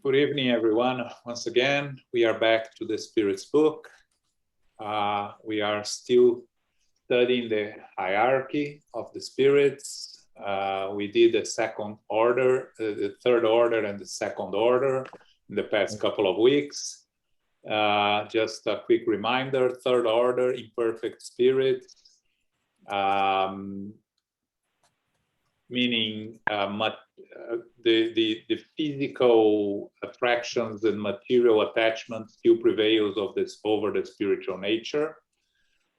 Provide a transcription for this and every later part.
Good evening, everyone. Once again, we are back to the Spirits book. We are still studying the hierarchy of the spirits. We did the second order, the third order and the second order in the past couple of weeks. Just a quick reminder, third order, imperfect spirits, meaning the physical attractions and material attachment still prevails over the spiritual nature.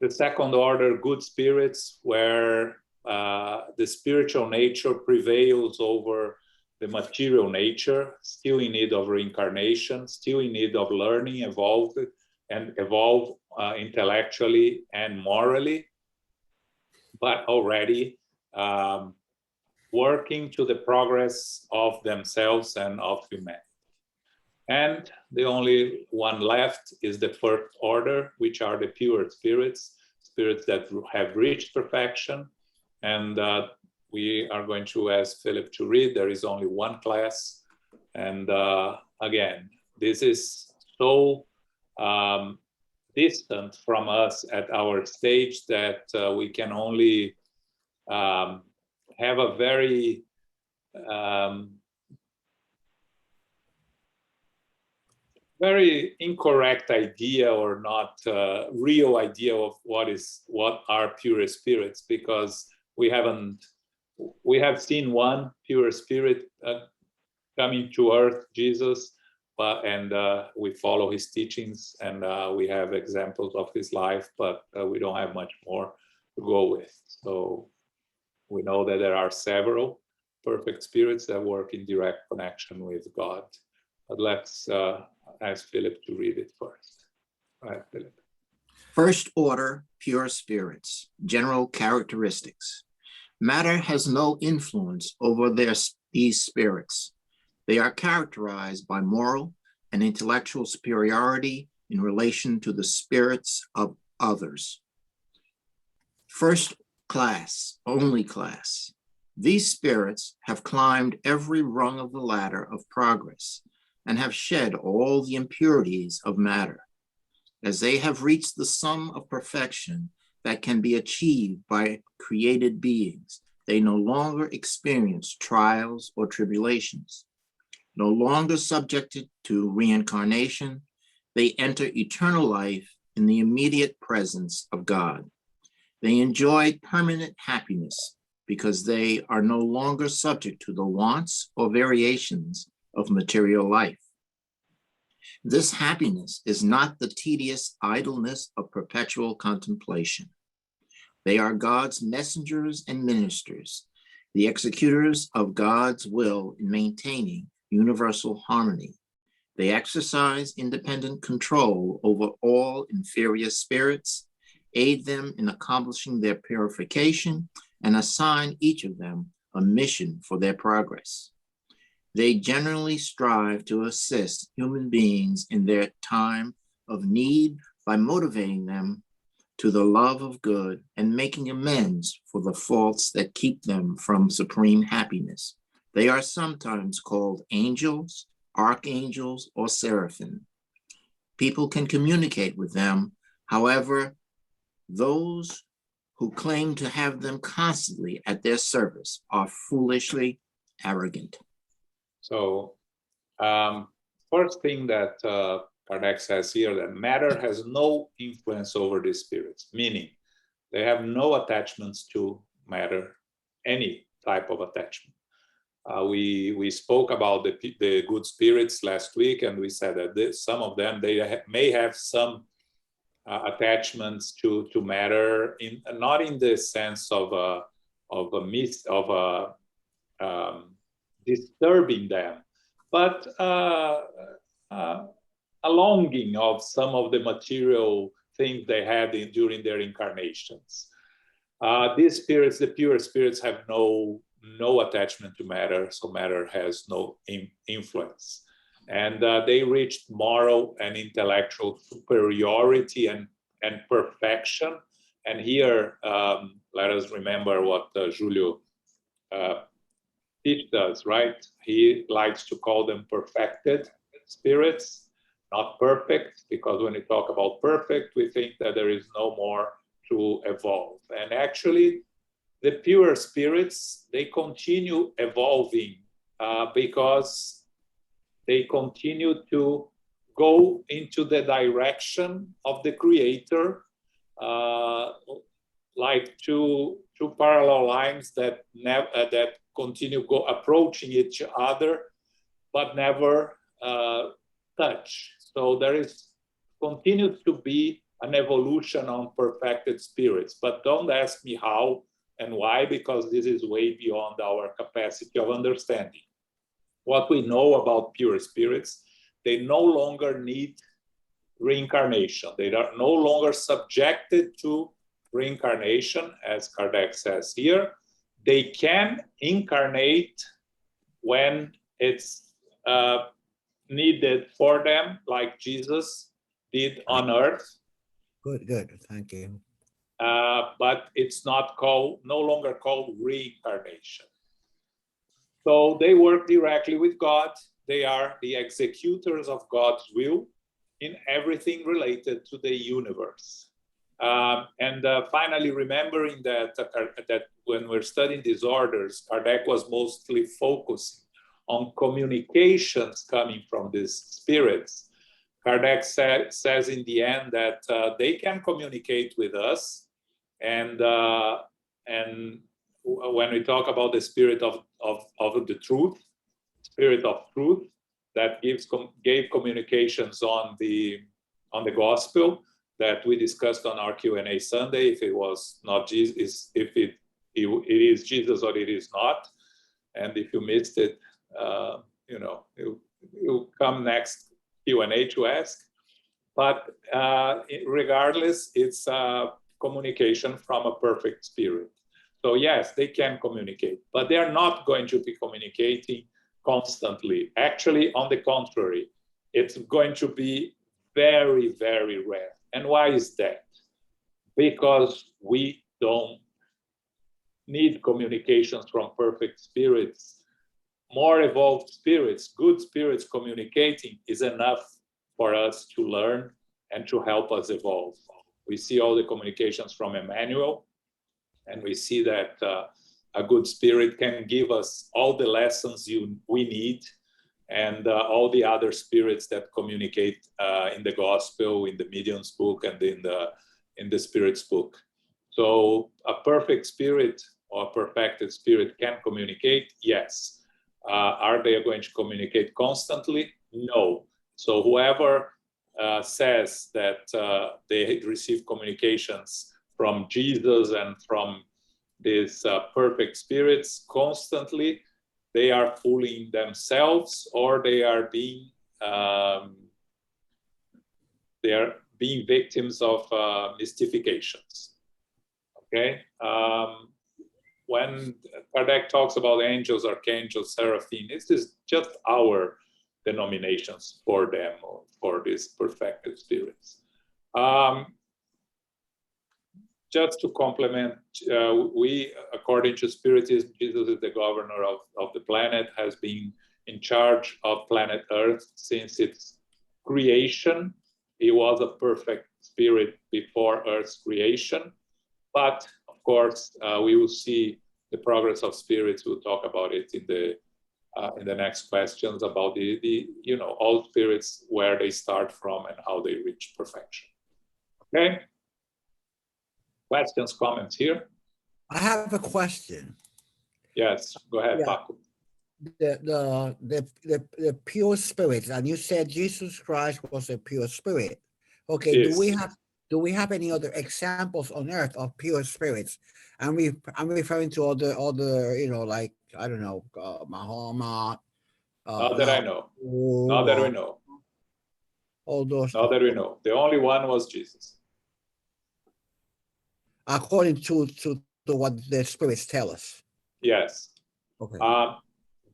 The second order, good spirits, where the spiritual nature prevails over the material nature, still in need of reincarnation, still in need of learning, evolve intellectually and morally, but already working to the progress of themselves and of humanity. And the only one left is the first order, which are the pure spirits, spirits that have reached perfection. And we are going to ask Philip to read. There is only one class. And again, this is so distant from us at our stage that we can only have a very very incorrect idea or not real idea of what are pure spirits, because we have seen one pure spirit coming to earth, Jesus, and we follow his teachings, and we have examples of his life, but we don't have much more to go with. So we know that there are several perfect spirits that work in direct connection with God. But let's ask Philip to read it first. All right, Philip. First order, pure spirits, general characteristics. Matter has no influence over these spirits. They are characterized by moral and intellectual superiority in relation to the spirits of others. First class, only class. These spirits have climbed every rung of the ladder of progress and have shed all the impurities of matter. As they have reached the sum of perfection that can be achieved by created beings, they no longer experience trials or tribulations. No longer subjected to reincarnation, they enter eternal life in the immediate presence of God. They enjoy permanent happiness because they are no longer subject to the wants or variations of material life. This happiness is not the tedious idleness of perpetual contemplation. They are God's messengers and ministers, the executors of God's will in maintaining universal harmony. They exercise independent control over all inferior spirits, aid them in accomplishing their purification, and assign each of them a mission for their progress. They generally strive to assist human beings in their time of need by motivating them to the love of good and making amends for the faults that keep them from supreme happiness. They are sometimes called angels, archangels, or seraphim. People can communicate with them. However, those who claim to have them constantly at their service are foolishly arrogant. So, first thing that Kardec says here, that matter has no influence over these spirits, meaning they have no attachments to matter, any type of attachment. We spoke about the good spirits last week, and we said that some of them, they may have some attachments to matter, not in the sense of disturbing them, but a longing of some of the material things they had during their incarnations. These spirits, the pure spirits, have no attachment to matter, so matter has no influence. And they reached moral and intellectual superiority and perfection. And here, let us remember what Julio teach us, right? He likes to call them perfected spirits, not perfect, because when we talk about perfect, we think that there is no more to evolve. And actually, the pure spirits, they continue evolving because they continue to go into the direction of the creator, like two parallel lines that that continue approaching each other, but never touch. So there is continues to be an evolution on perfected spirits, but don't ask me how and why, because this is way beyond our capacity of understanding. What we know about pure spirits, they no longer need reincarnation. They are no longer subjected to reincarnation, as Kardec says here. They can incarnate when it's needed for them, like Jesus did on earth. Good, thank you. But it's not no longer called reincarnation. So they work directly with God. They are the executors of God's will in everything related to the universe. And finally, remembering that when we're studying disorders, Kardec was mostly focusing on communications coming from these spirits. Kardec says in the end that they can communicate with us, and when we talk about the spirit of the truth, spirit of truth, that gave communications on the gospel that we discussed on our Q&A Sunday. If it was not Jesus, if it is Jesus or it is not, and if you missed it, you'll come next Q&A to ask. But regardless, it's communication from a perfect spirit. So yes, they can communicate, but they are not going to be communicating constantly. Actually, on the contrary, it's going to be very, very rare. And why is that? Because we don't need communications from perfect spirits. More evolved spirits, good spirits communicating is enough for us to learn and to help us evolve. We see all the communications from Emmanuel, and we see that a good spirit can give us all the lessons we need, and all the other spirits that communicate in the gospel, in the medium's book, and in the spirit's book. So a perfect spirit or a perfected spirit can communicate, yes. Are they going to communicate constantly? No. So whoever says that they receive communications from Jesus and from these perfect spirits constantly, they are fooling themselves, or they are being victims of mystifications. Okay. When Kardec talks about angels, archangels, seraphim, this is just our denominations for them, or for these perfected spirits. Just to complement, we, according to Spiritism, Jesus is the governor of the planet, has been in charge of planet Earth since its creation. He was a perfect spirit before Earth's creation. But of course, we will see the progress of spirits. We'll talk about it in the next questions about all spirits, where they start from and how they reach perfection. Okay. Questions, comments here? I have a question. Yes, go ahead, Yeah. Paco. The pure spirits, and you said Jesus Christ was a pure spirit. Okay, Yes. do we have any other examples on earth of pure spirits? I'm referring to other like, I don't know, Muhammad. Not that I know. Not that we know. All those. Not that we know. The only one was Jesus. According to what the spirits tell us. Yes. Okay.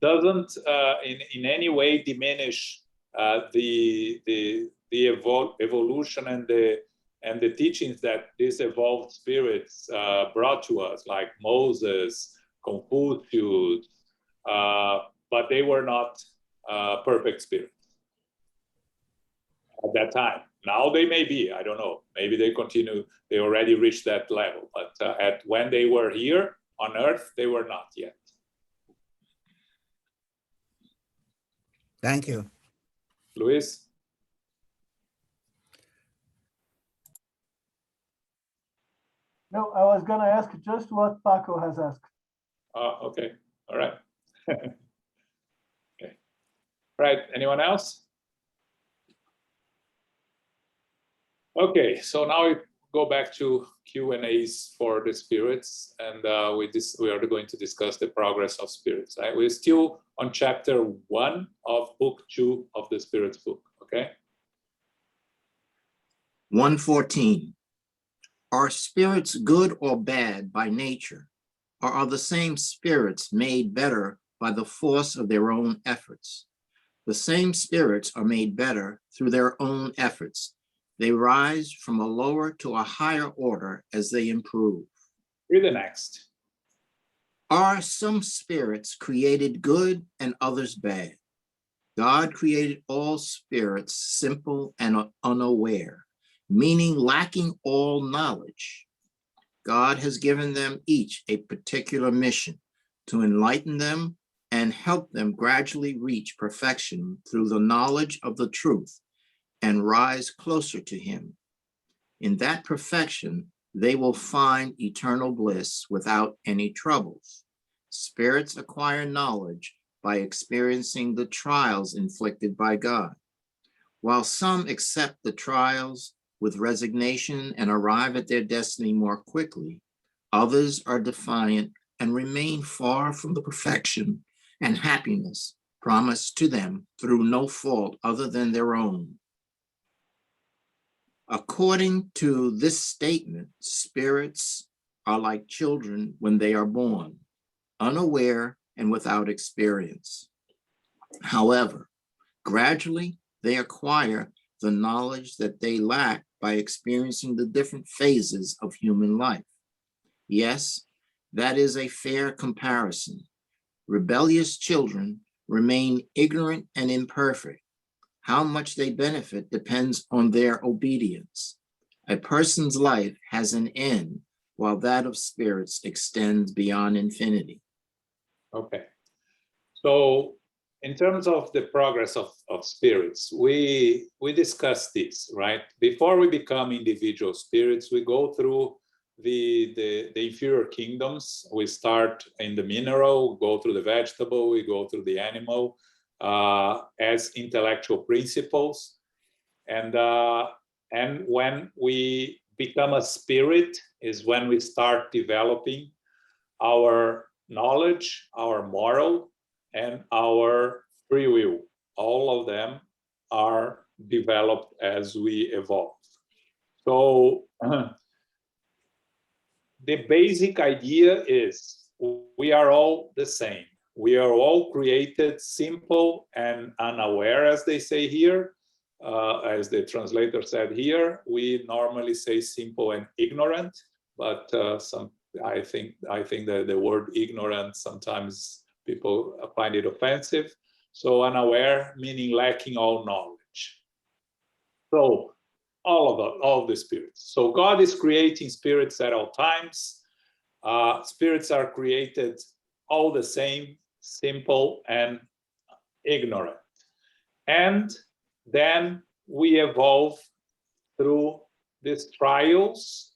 Doesn't in any way diminish the evolution and the teachings that these evolved spirits brought to us, like Moses, Confucius, but they were not perfect spirits at that time. Now they may be, I don't know. Maybe they continue, they already reached that level, but when they were here on Earth, they were not yet. Thank you. Luis? No, I was going to ask just what Paco has asked. Okay, all right. Okay. Right, anyone else? Okay, so now we go back to Q&As for the spirits, and we are going to discuss the progress of spirits. Right? We're still on chapter 1 of book 2 of the Spirits book, okay? 114. Are spirits good or bad by nature, or are the same spirits made better by the force of their own efforts? The same spirits are made better through their own efforts. They rise from a lower to a higher order as they improve. Read the next. Are some spirits created good and others bad? God created all spirits simple and unaware, meaning lacking all knowledge. God has given them each a particular mission to enlighten them and help them gradually reach perfection through the knowledge of the truth and rise closer to him. In that perfection, they will find eternal bliss without any troubles. Spirits acquire knowledge by experiencing the trials inflicted by God. While some accept the trials with resignation and arrive at their destiny more quickly, others are defiant and remain far from the perfection and happiness promised to them through no fault other than their own. According to this statement, spirits are like children when they are born, unaware and without experience. However, gradually they acquire the knowledge that they lack by experiencing the different phases of human life. Yes, that is a fair comparison. Rebellious children remain ignorant and imperfect. How much they benefit depends on their obedience. A person's life has an end, while that of spirits extends beyond infinity. Okay. So in terms of the progress of spirits, we discussed this, right? Before we become individual spirits, we go through the inferior kingdoms. We start in the mineral, go through the vegetable, we go through the animal as intellectual principles. And when we become a spirit is when we start developing our knowledge, our moral, and our free will. All of them are developed as we evolve. So the basic idea is we are all the same. We are all created simple and unaware, as they say here. As the translator said here, we normally say simple and ignorant, but I think that the word ignorant, sometimes people find it offensive. So unaware, meaning lacking all knowledge. So all of the spirits. So God is creating spirits at all times. Spirits are created all the same, simple and ignorant. And then we evolve through these trials.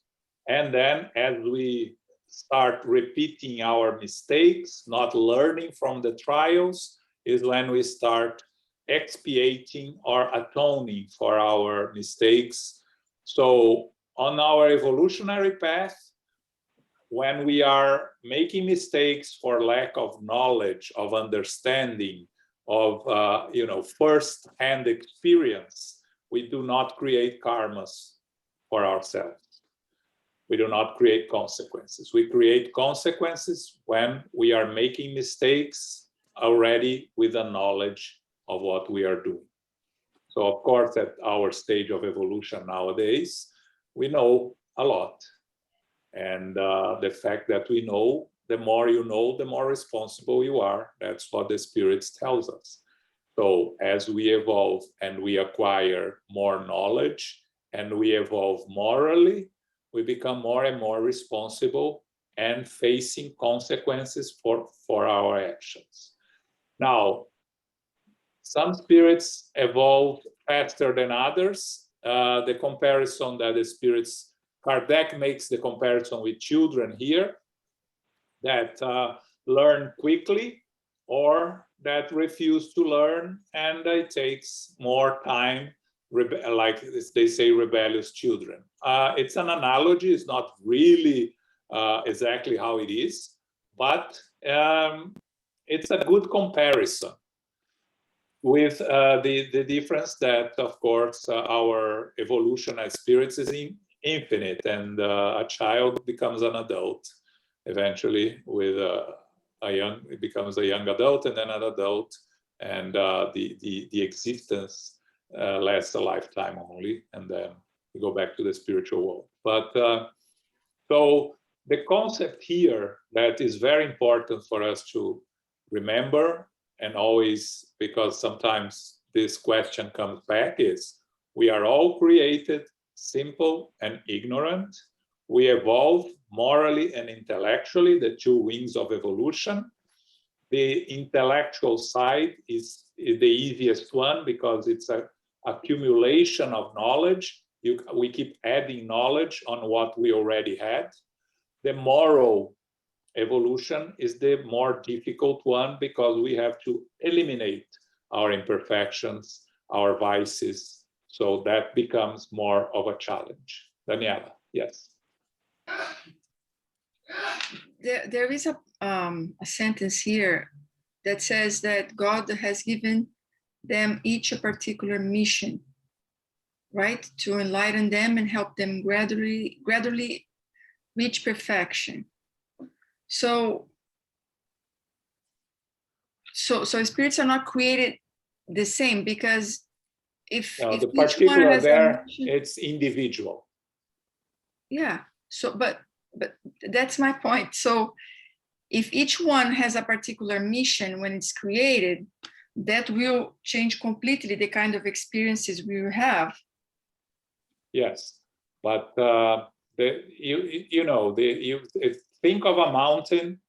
And then as we start repeating our mistakes, not learning from the trials, is when we start expiating or atoning for our mistakes. So on our evolutionary path, when we are making mistakes for lack of knowledge, of understanding, of first-hand experience, we do not create karmas for ourselves. We do not create consequences. We create consequences when we are making mistakes already with the knowledge of what we are doing. So of course, at our stage of evolution nowadays, we know a lot. And the fact that we know the more you know, the more responsible you are. That's what the spirits tells us. So as we evolve and we acquire more knowledge and we evolve morally, we become more and more responsible and facing consequences for our actions. Now, some spirits evolve faster than others. The comparison that the spirits, Kardec makes the comparison with children here that learn quickly or that refuse to learn, and it takes more time, like they say, rebellious children. It's an analogy, it's not really exactly how it is, but it's a good comparison with the difference that, of course, our evolution as spirits is infinite, and a child becomes an adult eventually with it becomes a young adult and then an adult, and the existence lasts a lifetime only, and then we go back to the spiritual world. But so the concept here that is very important for us to remember, and always, because sometimes this question comes back, is we are all created simple and ignorant. We evolve morally and intellectually, the two wings of evolution. The intellectual side is the easiest one because it's an accumulation of knowledge. We keep adding knowledge on what we already had. The moral evolution is the more difficult one because we have to eliminate our imperfections, our vices. So that becomes more of a challenge. Daniela, yes. There is a sentence here that says that God has given them each a particular mission, right? To enlighten them and help them gradually reach perfection. So spirits are not created the same, because if the each one particular has there, mission, it's individual. Yeah. So, but that's my point. So, if each one has a particular mission when it's created, that will change completely the kind of experiences we will have. Yes, but think of a mountain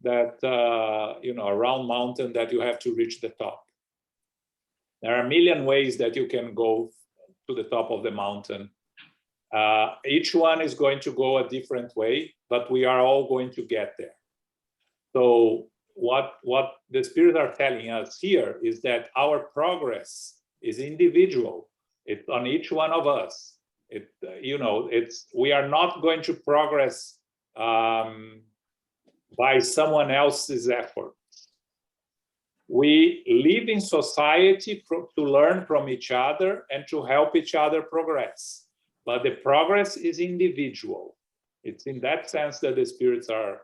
that a round mountain that you have to reach the top. There are a million ways that you can go to the top of the mountain. Each one is going to go a different way, but we are all going to get there. So what the spirits are telling us here is that our progress is individual. It's on each one of us. We are not going to progress by someone else's effort. We live in society to learn from each other and to help each other progress. But the progress is individual. It's in that sense that the spirits are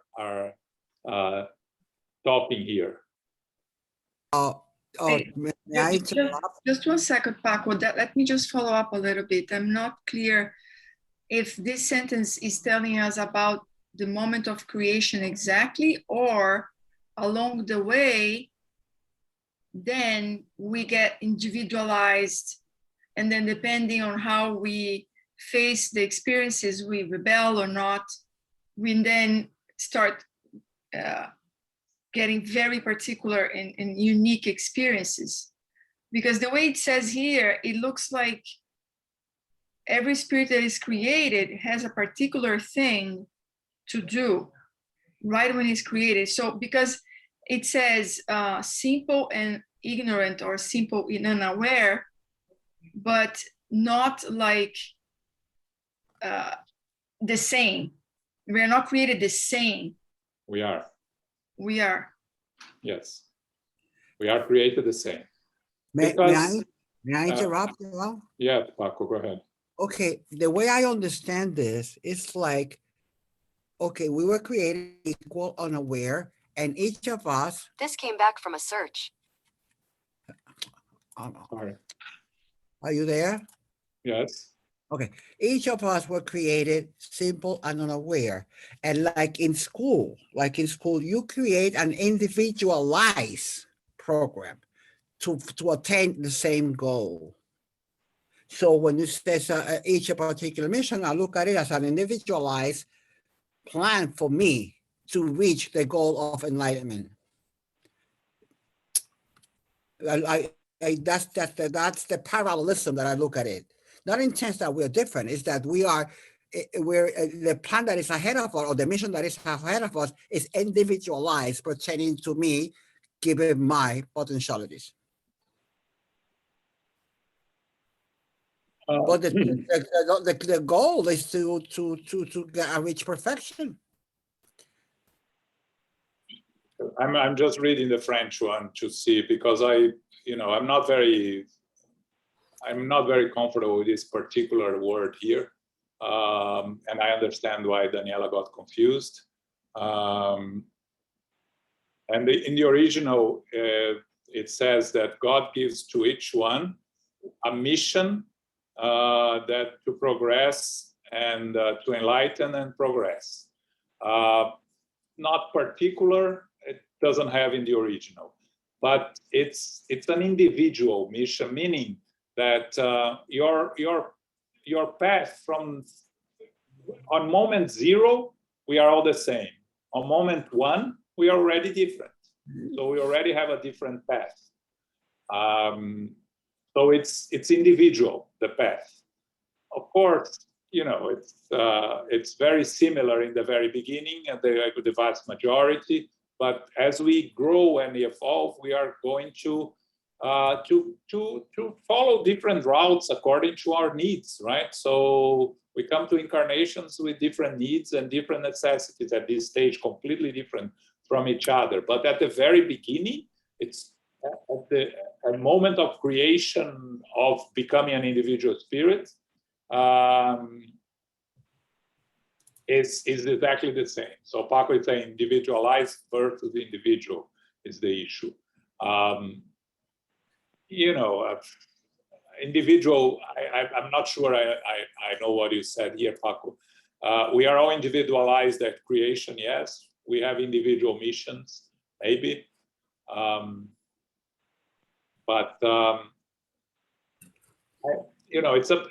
talking here. Just 1 second, Paco. Let me just follow up a little bit. I'm not clear if this sentence is telling us about the moment of creation exactly, or along the way, then we get individualized, and then depending on how we face the experiences, we rebel or not, we then start getting very particular in unique experiences. Because the way it says here, it looks like every spirit that is created has a particular thing to do right when it's created. So because it says simple and ignorant, or simple and unaware, but not like the same. We are not created the same. We are. We are. Yes. We are created the same. May I interrupt? Yeah, Paco, go ahead. Okay, the way I understand this, it's like, okay, we were created equal, unaware, and each of us. This came back from a search. Sorry. Are you there? Yes. Okay, each of us were created simple and unaware. And like in school, you create an individualized program to attain the same goal. So when you say each particular mission, I look at it as an individualized plan for me to reach the goal of enlightenment. That's the parallelism that I look at it. Not in the sense that we're different, is that we're the plan that is ahead of us, or the mission that is ahead of us, is individualized pertaining to me, given my potentialities. But the goal is to reach perfection. I'm just reading the French one to see, because I'm not very comfortable with this particular word here, and I understand why Daniela got confused. And in the original, it says that God gives to each one a mission that to progress and to enlighten and progress. Not particular, it doesn't have in the original, but it's an individual mission, meaning that your path from on moment 0, we are all the same. On moment 1, we are already different. So we already have a different path. So it's individual, the path. Of course, it's very similar in the very beginning, and the vast majority. But as we grow and evolve, we are going to follow different routes according to our needs, right? So we come to incarnations with different needs and different necessities at this stage, completely different from each other. But at the very beginning, it's at the moment of creation of becoming an individual spirit, is exactly the same. So Paco is saying individualized versus individual is the issue. Individual, I'm not sure I know what you said here, Paco. We are all individualized at creation, yes. We have individual missions, maybe.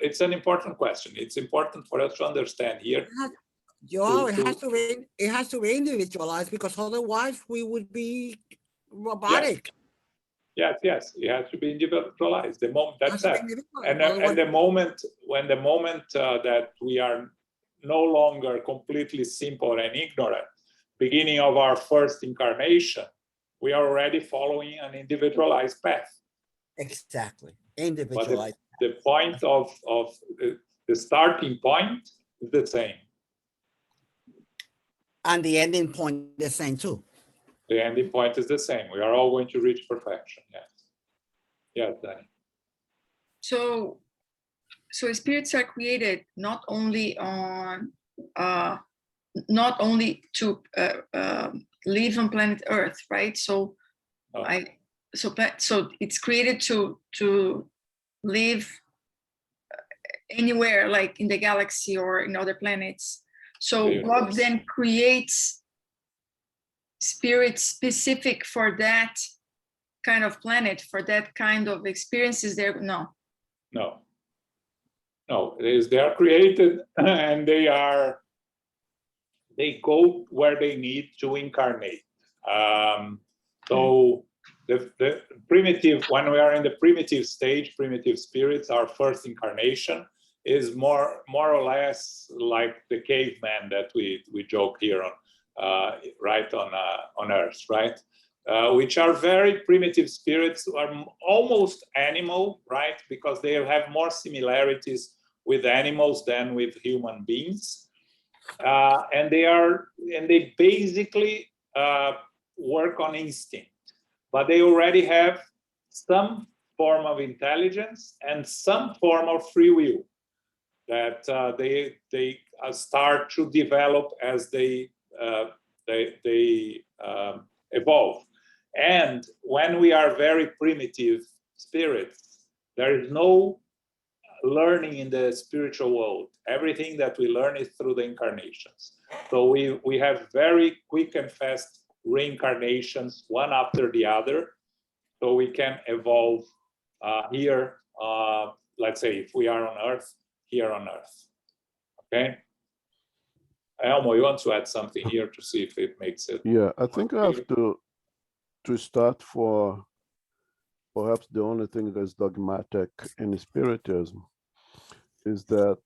It's an important question. It's important for us to understand here. It has to be individualized, because otherwise we would be robotic. Yes, it has to be individualized. The moment that's that, and the moment that we are no longer completely simple and ignorant, beginning of our first incarnation, we are already following an individualized path. Exactly, individualized. But the point of the starting point is the same, and the ending point is the same too. The ending point is the same. We are all going to reach perfection. Yes, Danny. So spirits are created not only to live on planet Earth, right? So it's created to live anywhere, like in the galaxy or in other planets. So God then creates spirits specific for that kind of planet, for that kind of experiences there? No. They are created and they go where they need to incarnate. So the primitive, when we are in the primitive stage, primitive spirits, our first incarnation is more or less like the caveman that we joke here on, right on Earth, right? Which are very primitive spirits, are almost animal, right? Because they have more similarities with animals than with human beings, and they basically work on instinct, but they already have some form of intelligence and some form of free will that they start to develop as they evolve. And when we are very primitive spirits, there is no learning in the spiritual world. Everything that we learn is through the incarnations. So we have very quick and fast reincarnations, one after the other. So we can evolve here, let's say if we are on Earth, here on Earth. Okay? Elmo, you want to add something here to see if it makes it? Yeah, I think I have to start for perhaps the only thing that's dogmatic in Spiritism is that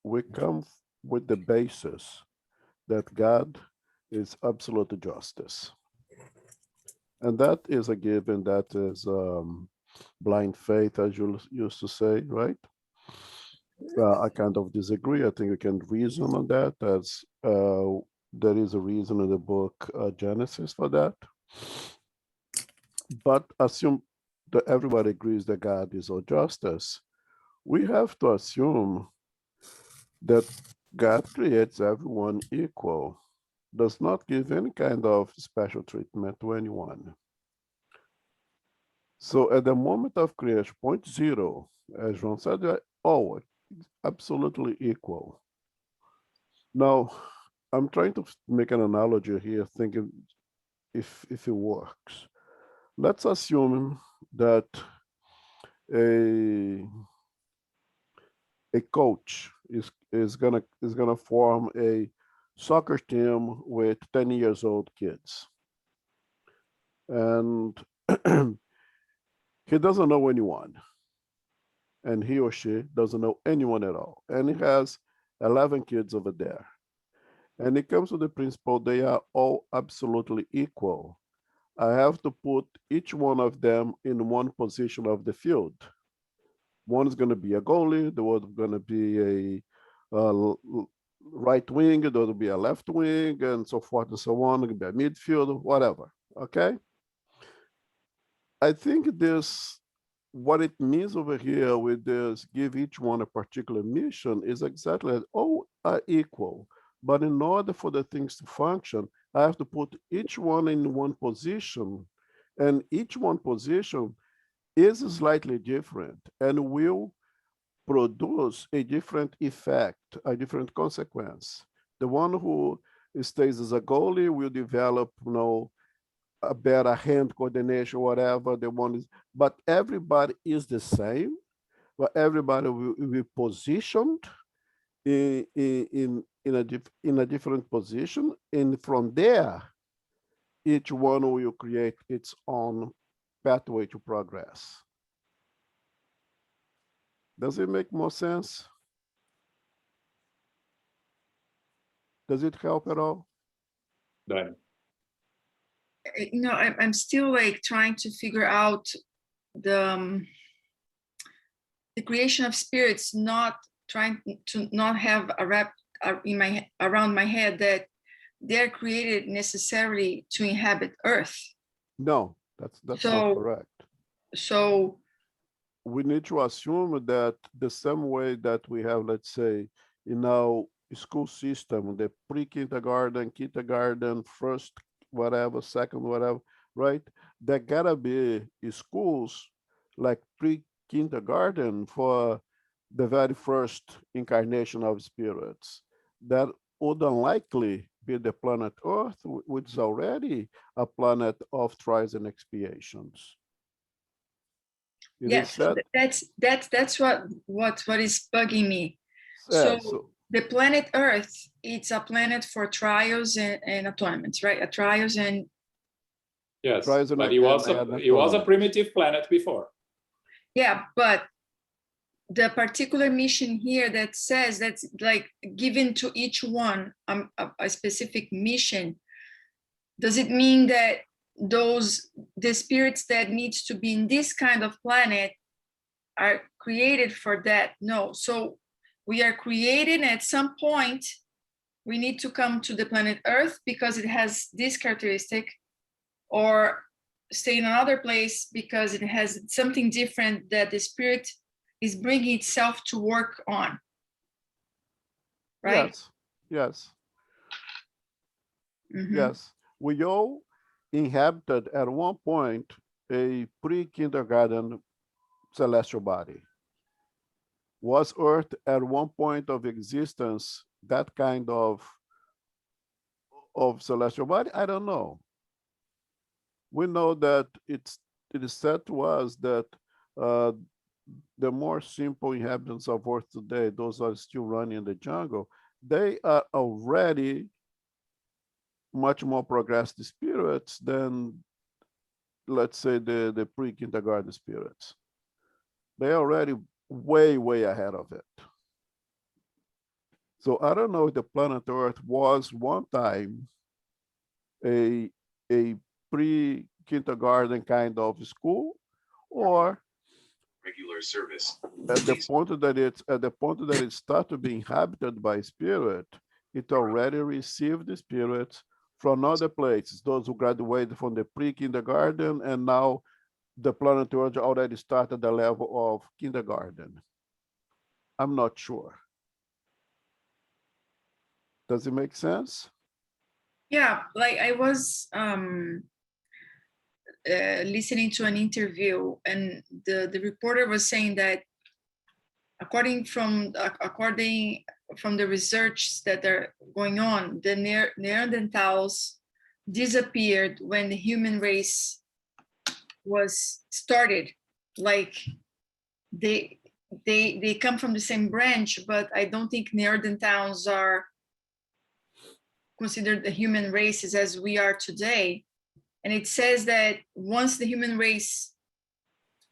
we come with the basis that God is absolute justice. And that is a given, that is blind faith, as you used to say, right? I kind of disagree. I think we can reason on that, as there is a reason in the book Genesis for that. But assume that everybody agrees that God is all justice. We have to assume that God creates everyone equal, does not give any kind of special treatment to anyone. So at the moment of creation, point zero, as João said, they're all absolutely equal. Now, I'm trying to make an analogy here, thinking if it works. Let's assume that a coach is gonna form a soccer team with 10 years old kids, and he doesn't know anyone, and he or she doesn't know anyone at all, and he has 11 kids over there, and it comes to the principle they are all absolutely equal. I have to put each one of them in one position of the field. One is going to be a goalie, the other is going to be a right wing, the other will be a left wing, and so forth and so on. It could be a midfield, whatever. Okay. I think this, what it means over here with this, give each one a particular mission, is exactly that all are equal. But in order for the things to function, I have to put each one in one position, and each one position is slightly different and will produce a different effect, a different consequence. The one who stays as a goalie will develop, a better hand coordination, whatever the one is, but everybody is the same, but everybody will be positioned in a different position, and from there, each one will create its own pathway to progress. Does it make more sense? Does it help at all? Done. I'm still like trying to figure out the creation of spirits, not trying to not have a wrap around my head that they're created necessarily to inhabit Earth. No, that's not correct. So we need to assume that the same way that we have, let's say, in our school system, the pre-kindergarten, kindergarten, first whatever, second whatever, right? There gotta be schools like pre-kindergarten for the very first incarnation of spirits. That would unlikely be the planet Earth, which is already a planet of trials and expiations. Yes, so that's what is bugging me. So the planet Earth, it's a planet for trials and atonements, right? Trials and yes, but it was a primitive planet before. Yeah, but the particular mission here that says that's like given to each one a specific mission, does it mean that the spirits that needs to be in this kind of planet are created for that? No. So we are created, and at some point we need to come to the planet Earth because it has this characteristic, or stay in another place because it has something different that the spirit is bringing itself to work on, right? Yes. Mm-hmm. Yes. We all inhabited at one point a pre-kindergarten celestial body. Was Earth at one point of existence that kind of celestial body? I don't know. We know that it is said to us that the more simple inhabitants of Earth today, those are still running in the jungle, they are already much more progressed spirits than, let's say, the pre-kindergarten spirits. They're already way, way ahead of it. So I don't know if the planet Earth was one time a pre-kindergarten kind of school, or Regular service. at the point that it started to be inhabited by spirit, it already received the spirits from other places, those who graduated from the pre-kindergarten, and now the planet Earth already started the level of kindergarten. I'm not sure. Does it make sense? Yeah, like I was listening to an interview, and the reporter was saying that according from the research that are going on, the Neanderthals disappeared when the human race was started. Like they come from the same branch, but I don't think Neanderthals are considered the human races as we are today. And it says that once the human race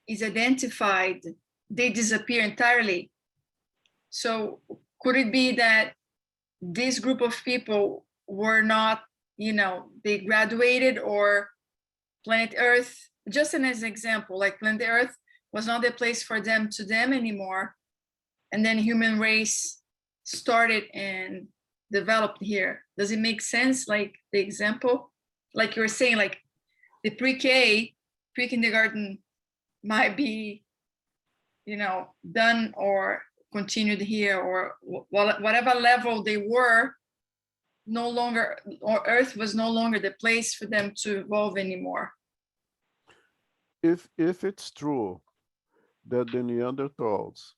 is identified, they disappear entirely. So could it be that this group of people were not, they graduated, or planet Earth, just as an example, like planet Earth was not the place for them anymore. And then human race started and developed here. Does it make sense? Like the example, like you were saying, like the pre-K, pre-kindergarten might be, done or continued here, or whatever level they were, no longer, or Earth was no longer the place for them to evolve anymore. If it's true that the Neanderthals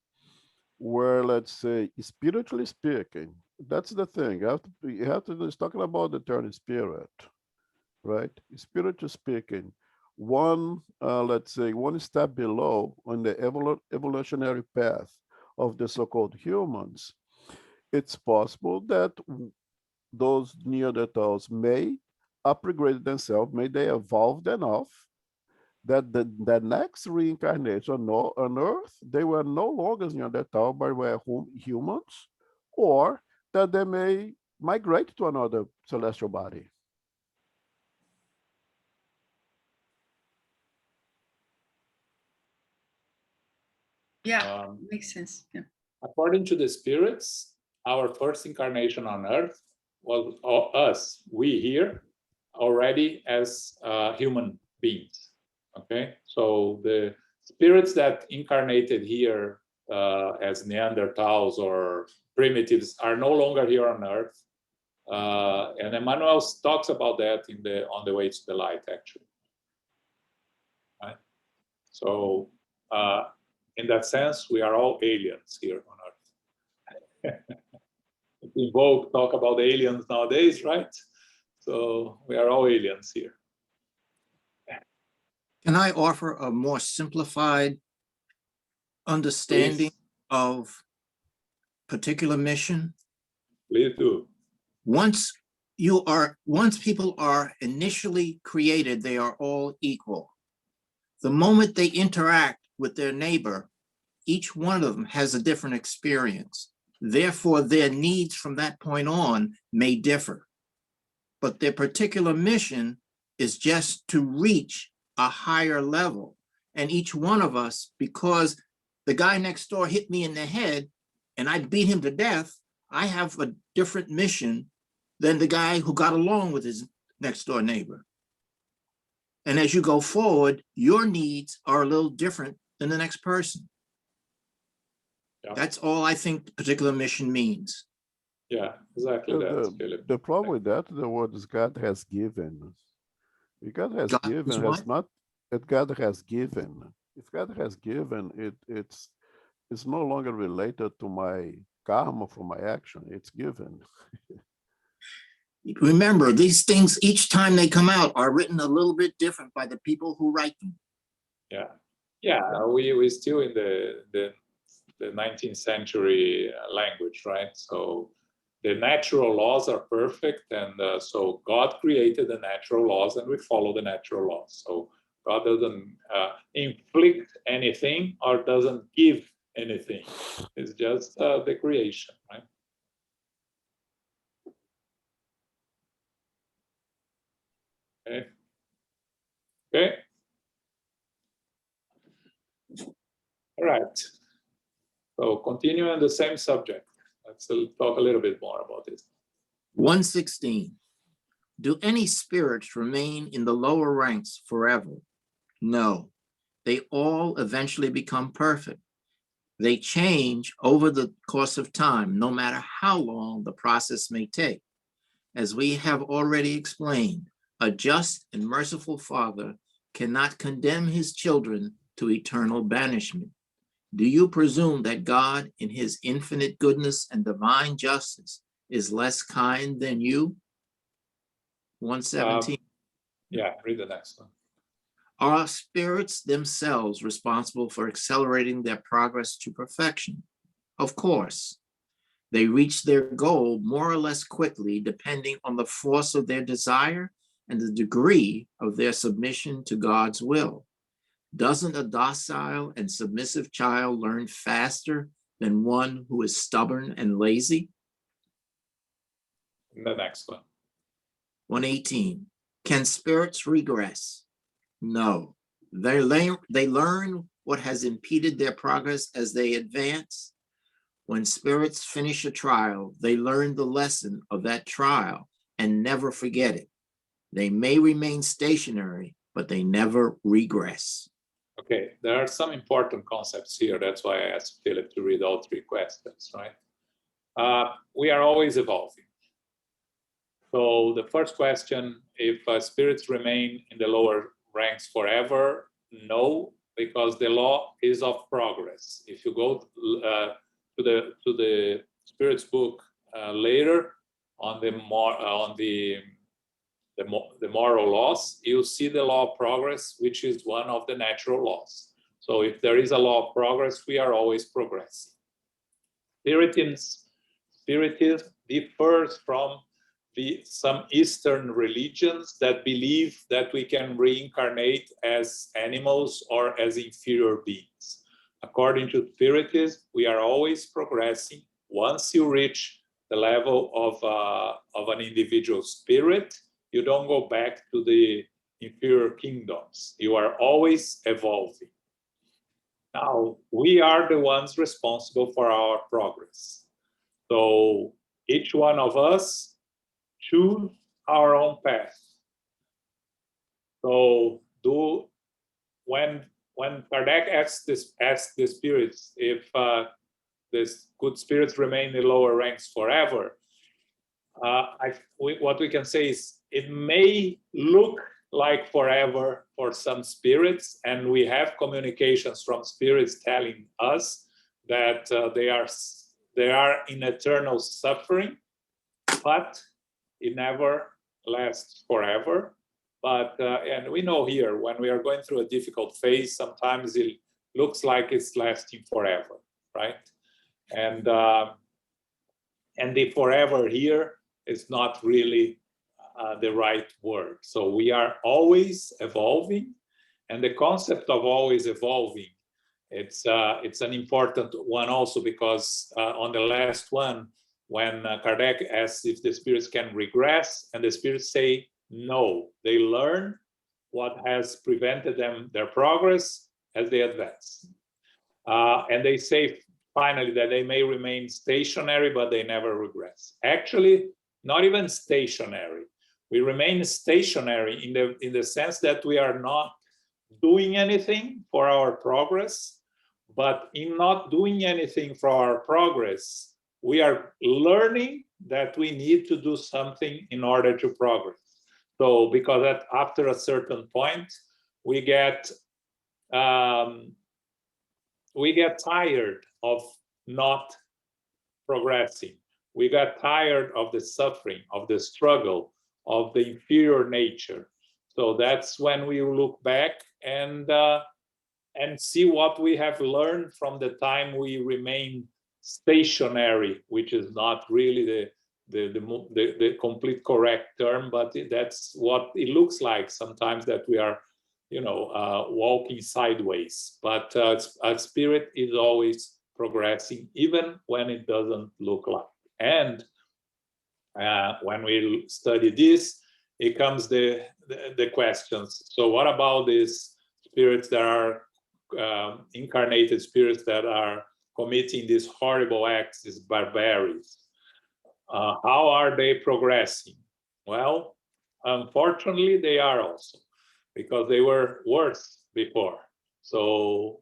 were, let's say, spiritually speaking, that's the thing. You have to just talking about the term spirit, right? Spiritually speaking, let's say, one step below on the evolutionary path of the so-called humans, it's possible that those Neanderthals may upgrade themselves, may they evolved enough that the next reincarnation on Earth, they were no longer Neanderthal, but were humans, or that they may migrate to another celestial body. Yeah, makes sense. Yeah. According to the spirits, our first incarnation on Earth was us, we here, already as human beings. Okay, so the spirits that incarnated here as Neanderthals or primitives are no longer here on Earth, and Emmanuel talks about that on the way to the light, actually. Right. So, in that sense, we are all aliens here on Earth. We both talk about aliens nowadays, right? So we are all aliens here. Can I offer a more simplified understanding of particular mission? Please do. Once people are initially created, they are all equal. The moment they interact with their neighbor, each one of them has a different experience. Therefore, their needs from that point on may differ. But their particular mission is just to reach a higher level. And each one of us, because the guy next door hit me in the head and I beat him to death, I have a different mission than the guy who got along with his next door neighbor. And as you go forward, your needs are a little different than the next person. Yeah. That's all I think the particular mission means. Yeah, exactly. The problem with that, the word is God has given. If God has given, has not. If God has given, it's It's no longer related to my karma for my action. It's given. Remember, these things, each time they come out, are written a little bit different by the people who write them. Yeah. We still in the 19th century language, right? So the natural laws are perfect, and so God created the natural laws, and we follow the natural laws. So God doesn't inflict anything or doesn't give anything. It's just the creation, right? Okay. Okay. All right. So continuing the same subject, let's talk a little bit more about this. 116. Do any spirits remain in the lower ranks forever? No. They all eventually become perfect. They change over the course of time, no matter how long the process may take. As we have already explained, a just and merciful Father cannot condemn his children to eternal banishment. Do you presume that God, in his infinite goodness and divine justice, is less kind than you? 117. Yeah, read the next one. Are spirits themselves responsible for accelerating their progress to perfection? Of course. They reach their goal more or less quickly, depending on the force of their desire and the degree of their submission to God's will. Doesn't a docile and submissive child learn faster than one who is stubborn and lazy? The next one. 118. Can spirits regress? No. They learn what has impeded their progress as they advance. When spirits finish a trial, they learn the lesson of that trial and never forget it. They may remain stationary, but they never regress. Okay, there are some important concepts here. That's why I asked Philip to read all three questions, right? We are always evolving. So the first question, if spirits remain in the lower ranks forever, no, because the law is of progress. If you go to the Spirits book later on the moral laws, you see the law of progress, which is one of the natural laws. So if there is a law of progress, we are always progressing. Spiritism differs from some Eastern religions that believe that we can reincarnate as animals or as inferior beings. According to Spiritism, we are always progressing. Once you reach the level of an individual spirit, you don't go back to the inferior kingdoms. You are always evolving. Now, we are the ones responsible for our progress. So each one of us choose our own path. So when Kardec asked the spirits if these good spirits remain in the lower ranks forever, what we can say is it may look like forever for some spirits, and we have communications from spirits telling us that they are in eternal suffering, but it never lasts forever. But and we know here, when we are going through a difficult phase, sometimes it looks like it's lasting forever, right? And the forever here is not really the right word. So we are always evolving, and the concept of always evolving, it's an important one also, because on the last one, when Kardec asks if the spirits can regress, and the spirits say no, they learn what has prevented their progress as they advance. And they say finally that they may remain stationary, but they never regress. Actually, not even stationary. We remain stationary in the sense that we are not doing anything for our progress, but in not doing anything for our progress, we are learning that we need to do something in order to progress. So because after a certain point, we get tired of not progressing. We got tired of the suffering, of the struggle, of the inferior nature. So that's when we look back and see what we have learned from the time we remain stationary, which is not really the complete correct term, but that's what it looks like sometimes, that we are, walking sideways. But a spirit is always progressing, even when it doesn't look like. And when we study this, it comes the questions. So what about these spirits that are incarnated spirits that are committing these horrible acts, these barbaries? How are they progressing? Well, unfortunately, they are also, because they were worse before. So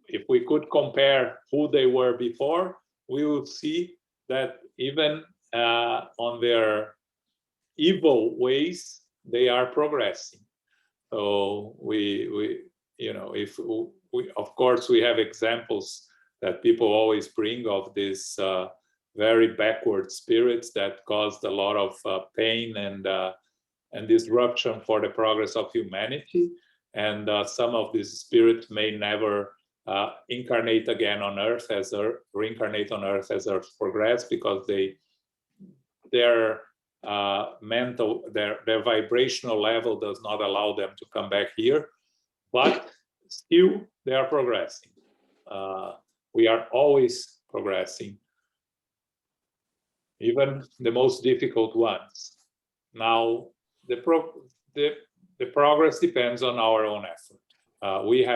if we could compare who they were before, we would see that even on their evil ways, they are progressing. So of course, we have examples that people always bring of these very backward spirits that caused a lot of pain and disruption for the progress of humanity. And some of these spirits may never reincarnate on Earth as Earth progress, because their mental, their vibrational level does not allow them to come back here. But still, they are progressing. We are always progressing, even the most difficult ones. Now, the progress depends on our own effort. We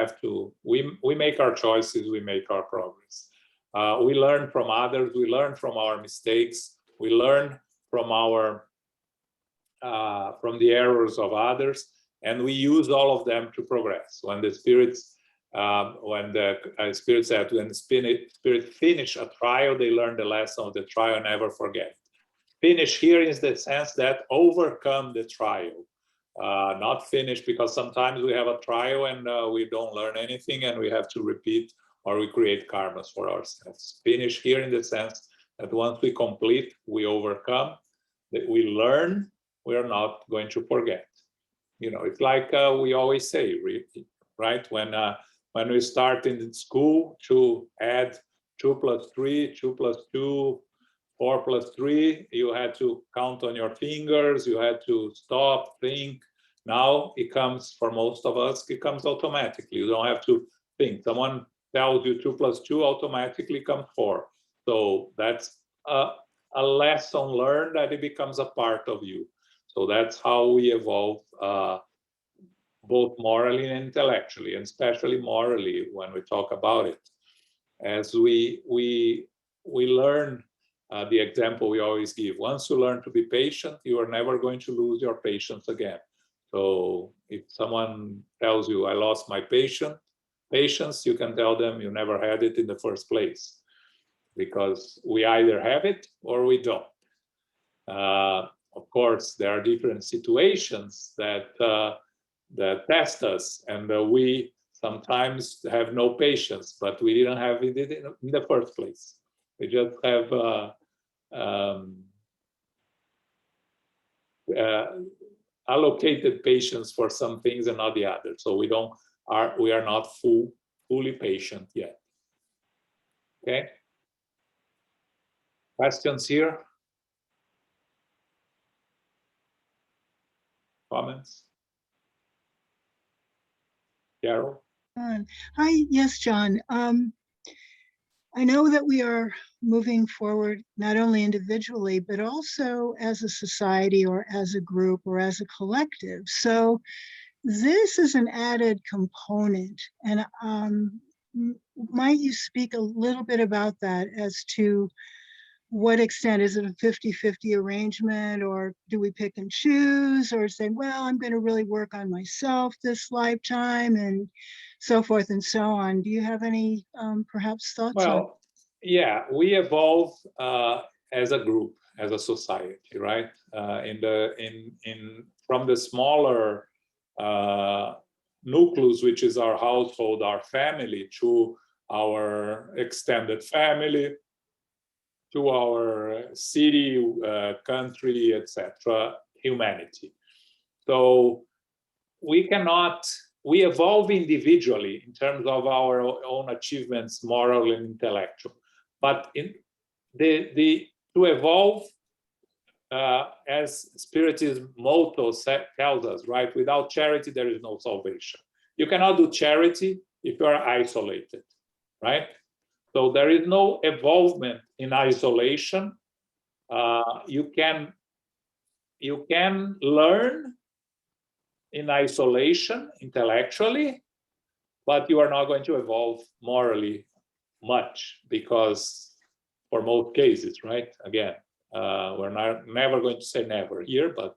make our choices, we make our progress. We learn from others, we learn from our mistakes, we learn from the errors of others, and we use all of them to progress. When the spirits, Spirit said, when the spirit finish a trial, they learn the lesson of the trial and never forget. Finish here is the sense that overcome the trial, not finish because sometimes we have a trial and we don't learn anything and we have to repeat, or we create karmas for ourselves. Finish here in the sense that once we complete, we overcome, that we learn, we are not going to forget. It's like we always say, right? When we start in school to add 2 plus 3, 2 plus 2, 4 plus 3, you had to count on your fingers, you had to stop, think. Now it comes, for most of us, it comes automatically. You don't have to think. Someone tells you 2 plus 2, automatically comes 4. So that's a lesson learned that it becomes a part of you. So that's how we evolve, both morally and intellectually, and especially morally when we talk about it. As we learn, the example we always give, once you learn to be patient, you are never going to lose your patience again. So if someone tells you, I lost my patience, you can tell them you never had it in the first place, because we either have it or we don't. Of course, there are different situations that test us, and we sometimes have no patience, but we didn't have it in the first place. We just have allocated patience for some things and not the others. So we are not fully patient yet. Okay. Questions here? Comments? Carol? Hi, yes, John. I know that we are moving forward not only individually, but also as a society or as a group or as a collective. So this is an added component. And might you speak a little bit about that as to what extent? Is it a 50-50 arrangement, or do we pick and choose, or say, well, I'm going to really work on myself this lifetime, and so forth and so on? Do you have any perhaps thoughts on? Well, yeah, we evolve as a group, as a society, right? From the smaller nucleus, which is our household, our family, to our extended family, to our city, country, etc., humanity. So we evolve individually in terms of our own achievements, moral and intellectual. But to evolve, as Spiritism motto tells us, right? Without charity, there is no salvation. You cannot do charity if you are isolated, right? So there is no evolvement in isolation. You can learn in isolation intellectually, but you are not going to evolve morally much, because for most cases, right? Again, we're never going to say never here, but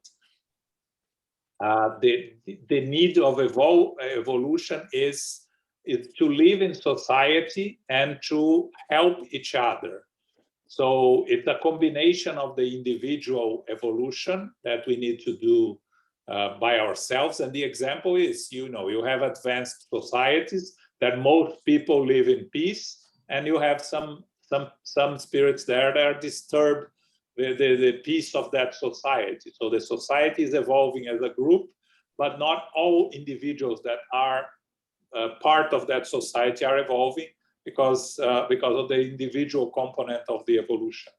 the need of evolution is to live in society and to help each other. So it's a combination of the individual evolution that we need to do by ourselves. And the example is, you have advanced societies that most people live in peace, and you have some spirits there that are disturbed the peace of that society. So the society is evolving as a group, but not all individuals that are part of that society are evolving because of the individual component of the evolution.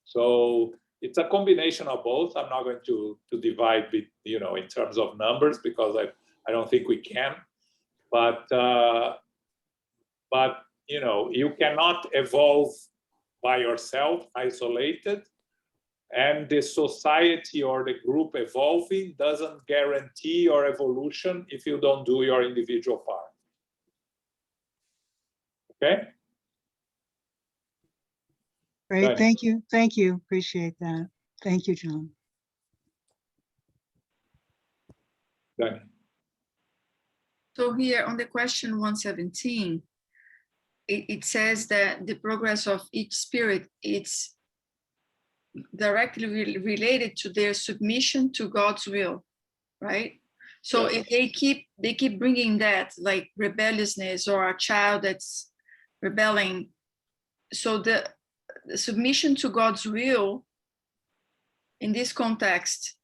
So it's a combination of both. I'm not going to divide, in terms of numbers, because I don't think we can. But you cannot evolve by yourself, isolated. And the society or the group evolving doesn't guarantee your evolution if you don't do your individual part. Okay? Great, Right. thank you. Thank you. Appreciate that. Thank you, John. Done. So here on the question 117, it says that the progress of each spirit, it's directly related to their submission to God's will, right? So Yeah. if they keep bringing that, like rebelliousness or a child that's rebelling, so the submission to God's will in this context,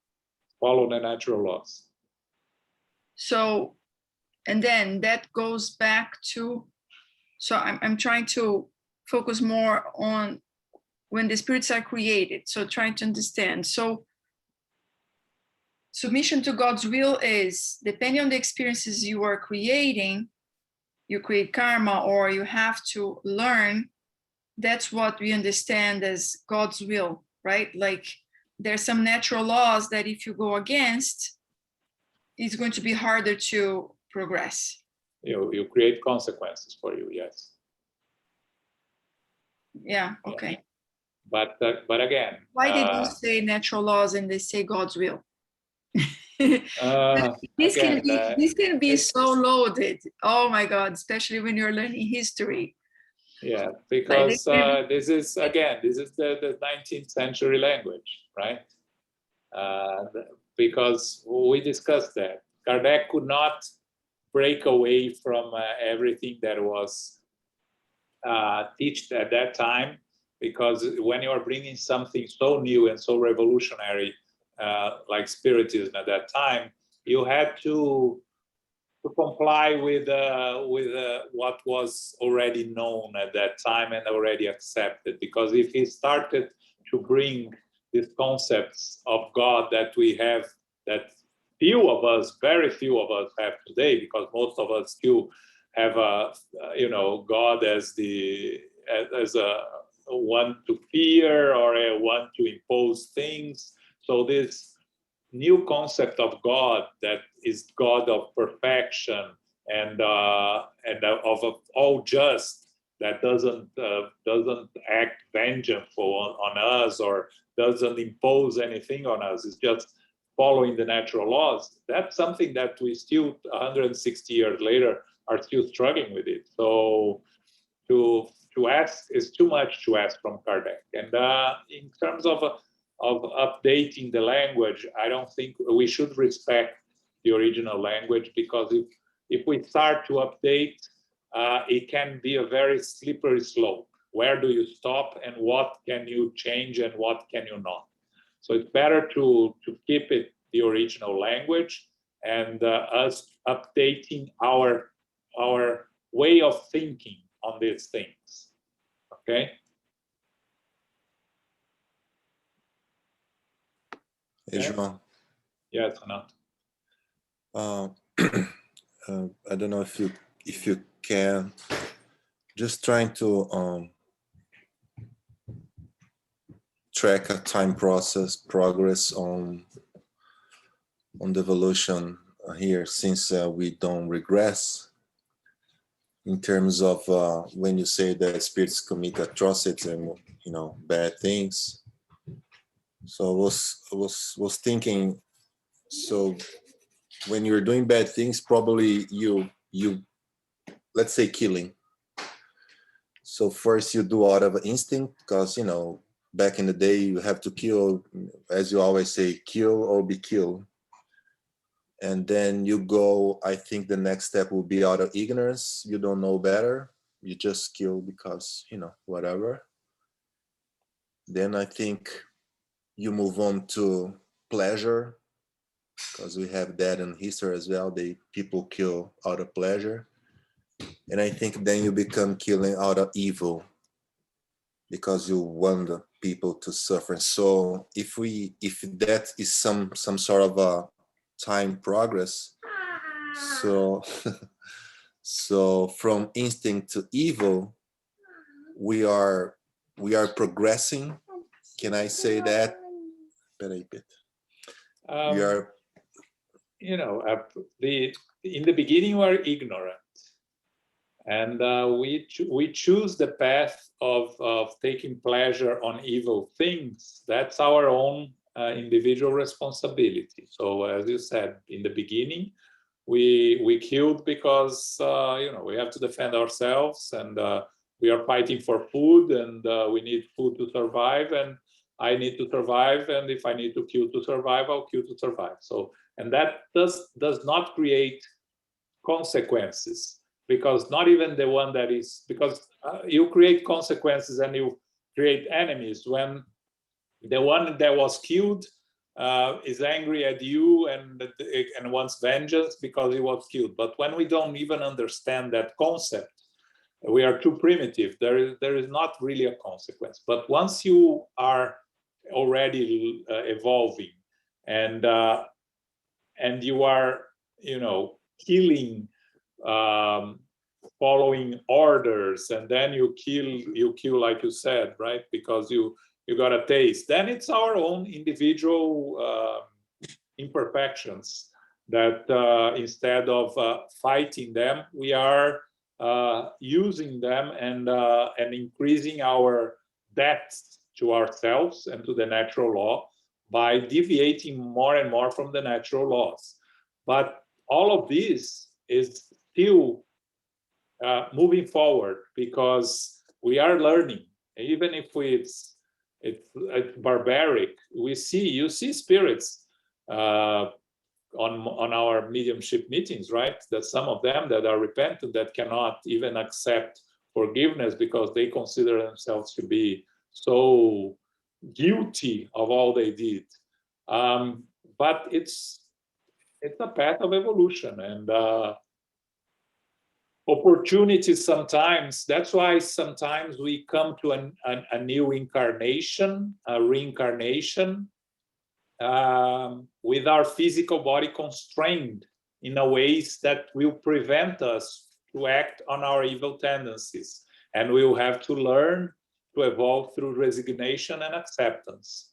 Follow the natural laws. so, and then that goes back to, so I'm trying to focus more on when the spirits are created, so trying to understand. So submission to God's will is, depending on the experiences you are creating, you create karma or you have to learn, that's what we understand as God's will, right? Like there's some natural laws that if you go against, it's going to be harder to progress. You create consequences for you, yes. Yeah, okay. But again, Why did you say natural laws and they say God's will? This can be so loaded. Oh my God, especially when you're learning history. Yeah, because this is the 19th century language, right? Because we discussed that. Kardec could not break away from everything that was taught at that time, because when you are bringing something so new and so revolutionary like Spiritism at that time, you had to comply with what was already known at that time and already accepted. Because if he started to bring these concepts of God that we have, that very few of us have today, because most of us still have God as a one to fear or a one to impose things. So this new concept of God, that is God of perfection and of all just, that doesn't act vengeful on us or doesn't impose anything on us, it's just following the natural laws. That's something that we still 160 years later are still struggling with it. So to ask is too much to ask from Kardec. And in terms of updating the language, I don't think we should respect the original language, because if we start to update, it can be a very slippery slope. Where do you stop, and what can you change, and what can you not? So it's better to keep it the original language, and us updating our way of thinking on these things. Okay. Hey, João. Yes, Renato. I don't know if you can, just trying to track a time progress on the evolution here, since we don't regress in terms of when you say that spirits commit atrocities and bad things. So I was thinking, so when you're doing bad things, probably you let's say killing. So first you do out of instinct, because back in the day you have to kill, as you always say, kill or be killed. And then you go, I think the next step will be out of ignorance. You don't know better. You just kill because, whatever. Then I think you move on to pleasure, because we have that in history as well. People kill out of pleasure. And I think then you become killing out of evil, because you want the people to suffer. So if that is some sort of a time progress, so so from instinct to evil, we are progressing. Can I say that? We are, in the beginning we are ignorant, and we choose the path of taking pleasure on evil things. That's our own individual responsibility. So as you said, in the beginning, we killed because we have to defend ourselves, and we are fighting for food, and we need food to survive, and I need to survive, and if I need to kill to survive, I'll kill to survive. So, and that does not create consequences, because not even the one that is, because you create consequences and you create enemies when the one that was killed is angry at you and wants vengeance because he was killed. But when we don't even understand that concept, we are too primitive. There is not really a consequence. But once you are already evolving, and you are killing, following orders, and then you kill like you said, right, because you got a taste, then it's our own individual imperfections that instead of fighting them, we are using them and increasing our debts to ourselves and to the natural law by deviating more and more from the natural laws. But all of this is still moving forward, because we are learning. Even if it's barbaric, you see spirits on our mediumship meetings, right? That some of them that are repentant, that cannot even accept forgiveness because they consider themselves to be so guilty of all they did. But it's a path of evolution, and opportunities sometimes. That's why sometimes we come to a new incarnation, a reincarnation, with our physical body constrained in a ways that will prevent us to act on our evil tendencies. And we will have to learn to evolve through resignation and acceptance.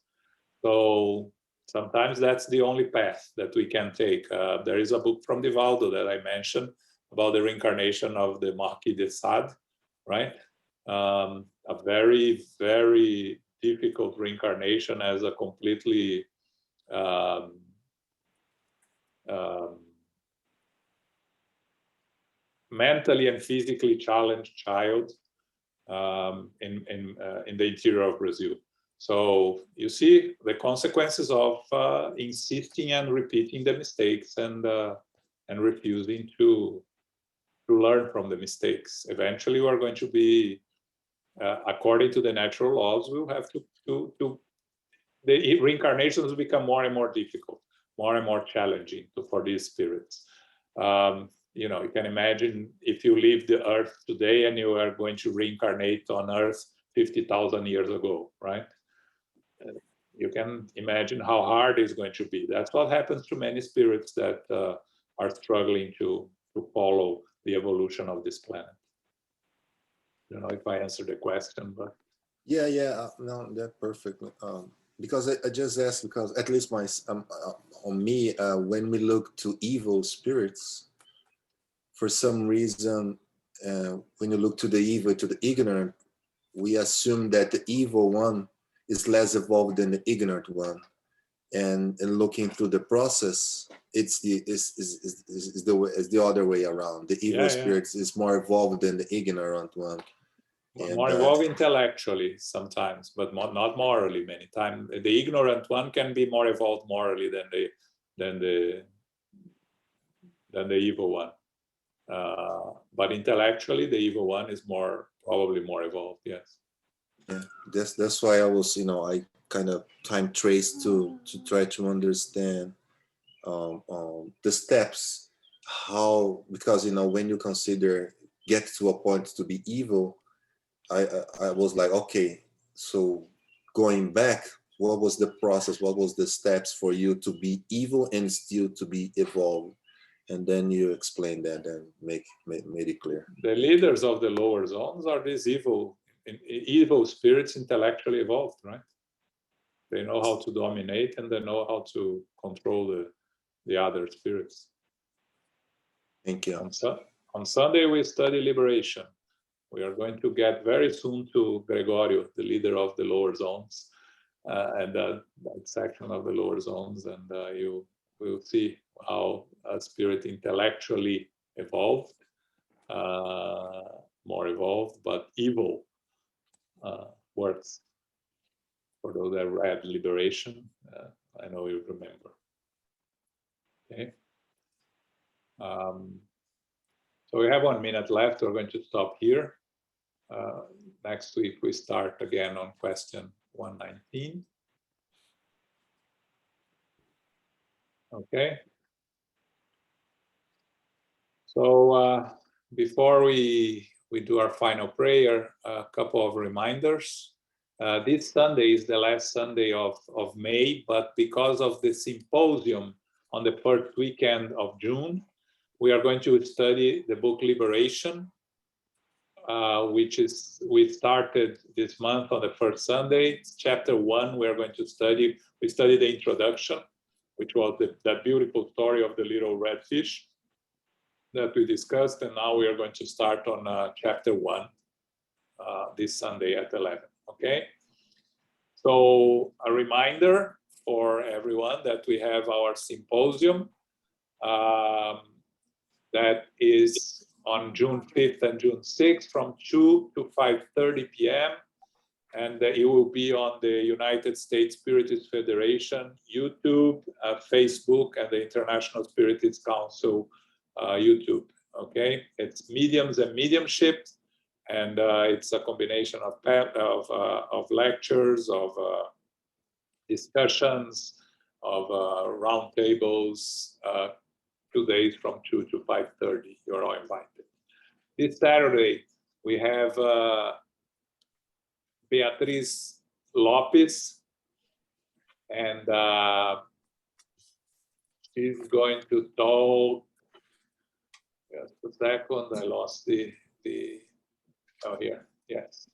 So sometimes that's the only path that we can take. There is a book from Divaldo that I mentioned about the reincarnation of the Marquis de Sade, right? A very, very difficult reincarnation as a completely mentally and physically challenged child in the interior of Brazil. So you see the consequences of insisting and repeating the mistakes and refusing to learn from the mistakes. Eventually, we are going to be, according to the natural laws, we'll have the reincarnations will become more and more difficult, more and more challenging for these spirits. You know, you can imagine if you leave the earth today and you are going to reincarnate on earth 50,000 years ago, right? You can imagine how hard it's going to be. That's what happens to many spirits that are struggling to follow the evolution of this planet. I don't know if I answered the question, but Yeah, no, that's perfect. Because I just asked because at least on me, when we look to evil spirits, for some reason, when you look to the evil, to the ignorant, we assume that the evil one is less evolved than the ignorant one, and looking through the process, it's the other way around. The evil spirits is more evolved than the ignorant one. And, more evolved intellectually sometimes, but not morally. Many times, the ignorant one can be more evolved morally than the evil one. But intellectually, the evil one is probably more evolved. Yes. Yeah, that's why I was, I kind of time traced to try to understand the steps, because when you consider get to a point to be evil, I was like, okay, so going back, what was the process? What was the steps for you to be evil and still to be evolved? And then you explain that and made it clear. The leaders of the lower zones are these evil spirits, intellectually evolved, right? They know how to dominate and they know how to control the other spirits. Thank you. On Sunday, we study liberation. We are going to get very soon to Gregorio, the leader of the lower zones, and that section of the lower zones, and you will see how a spirit intellectually evolved, more evolved, but evil works. For those that read Liberation, I know you remember. Okay. So we have 1 minute left. We're going to stop here. Next week, we start again on question 119. Okay. So before we do our final prayer, a couple of reminders. This Sunday is the last Sunday of May, but because of the symposium on the first weekend of June, we are going to study the book Liberation, which we started this month on the first Sunday. It's chapter 1. We are going to study. We studied the introduction, which was that beautiful story of the little red fish that we discussed, and now we are going to start on chapter 1 this Sunday at 11. Okay. So a reminder for everyone that we have our symposium that is on June 5th and June 6th from 2 to 5:30 p.m. And it will be on the United States Spiritist Federation YouTube, Facebook, and the International Spiritist Council YouTube. Okay, it's mediums and mediumship, and it's a combination of lectures, of discussions, of roundtables. 2 days from 2 to 5:30. You're all invited. This Saturday, we have Beatriz Lopez, and she's going to talk. Just a second, I lost the oh, here, yes.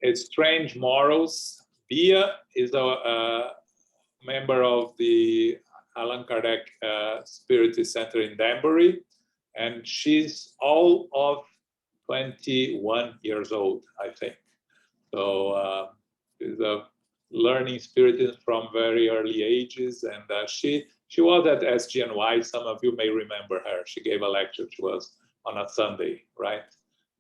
It's Strange Morals. Bia is a member of the Allan Kardec Spiritist Center in Danbury, and she's all of 21 years old, I think. So she's a learning spiritist from very early ages, and she was at SGNY. Some of you may remember her. She gave a lecture to us on a Sunday, right?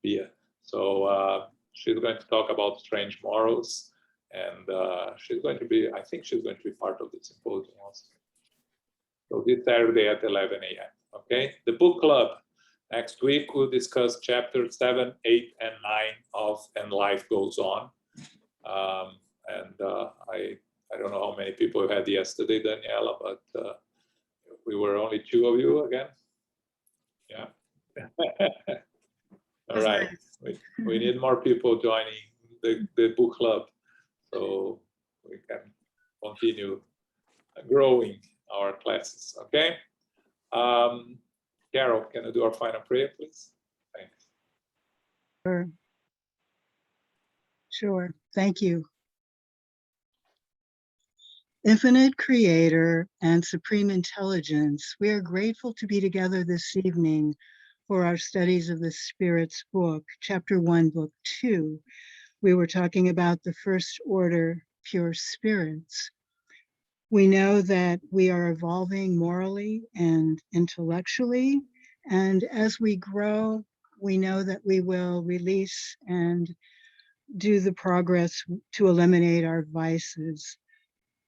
Bia. So she's going to talk about strange morals, and she's going to be, I think she's going to be part of the symposium also. So this Saturday at 11 a.m. Okay, the book club. Next week we'll discuss chapter 7, 8, and 9 of And Life Goes On. I don't know how many people you had yesterday, Daniela, but we were only 2 of you again. Yeah. All right. We need more people joining the book club so we can continue growing our classes. Okay. Carol, can you do our final prayer, please? Thanks. Sure. Thank you. Infinite Creator and Supreme Intelligence, we are grateful to be together this evening for our studies of the Spirits book, Chapter 1, Book 2. We were talking about the first order pure spirits. We know that we are evolving morally and intellectually, and as we grow, we know that we will release and do the progress to eliminate our vices.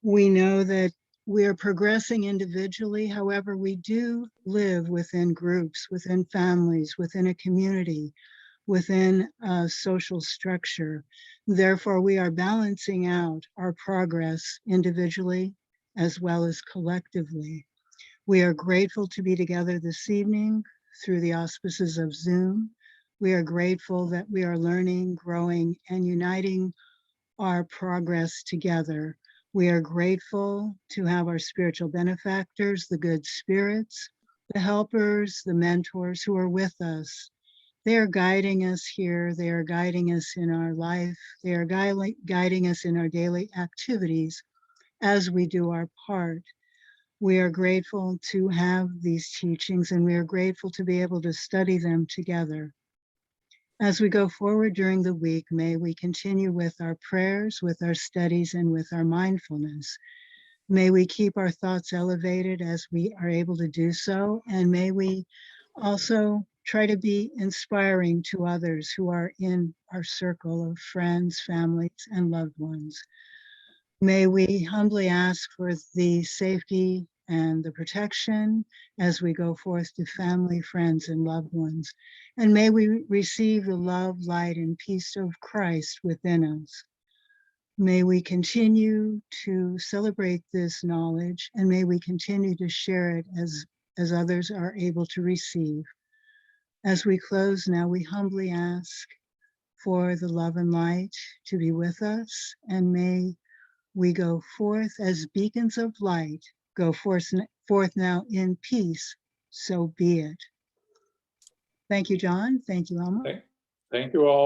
We know that we are progressing individually. However, we do live within groups, within families, within a community, within a social structure. Therefore, we are balancing out our progress individually as well as collectively. We are grateful to be together this evening through the auspices of Zoom. We are grateful that we are learning, growing, and uniting our progress together. We are grateful to have our spiritual benefactors, the good spirits, the helpers, the mentors who are with us. They are guiding us here. They are guiding us in our life. They are guiding us in our daily activities as we do our part. We are grateful to have these teachings, and we are grateful to be able to study them together. As we go forward during the week, may we continue with our prayers, with our studies, and with our mindfulness. May we keep our thoughts elevated as we are able to do so, and may we also try to be inspiring to others who are in our circle of friends, families, and loved ones. May we humbly ask for the safety and the protection as we go forth to family, friends, and loved ones. And may we receive the love, light, and peace of Christ within us. May we continue to celebrate this knowledge, and may we continue to share it as others are able to receive. As we close now, we humbly ask for the love and light to be with us, and may we go forth as beacons of light, go forth now in peace, so be it. Thank you, John. Thank you, Alma. Thank you all.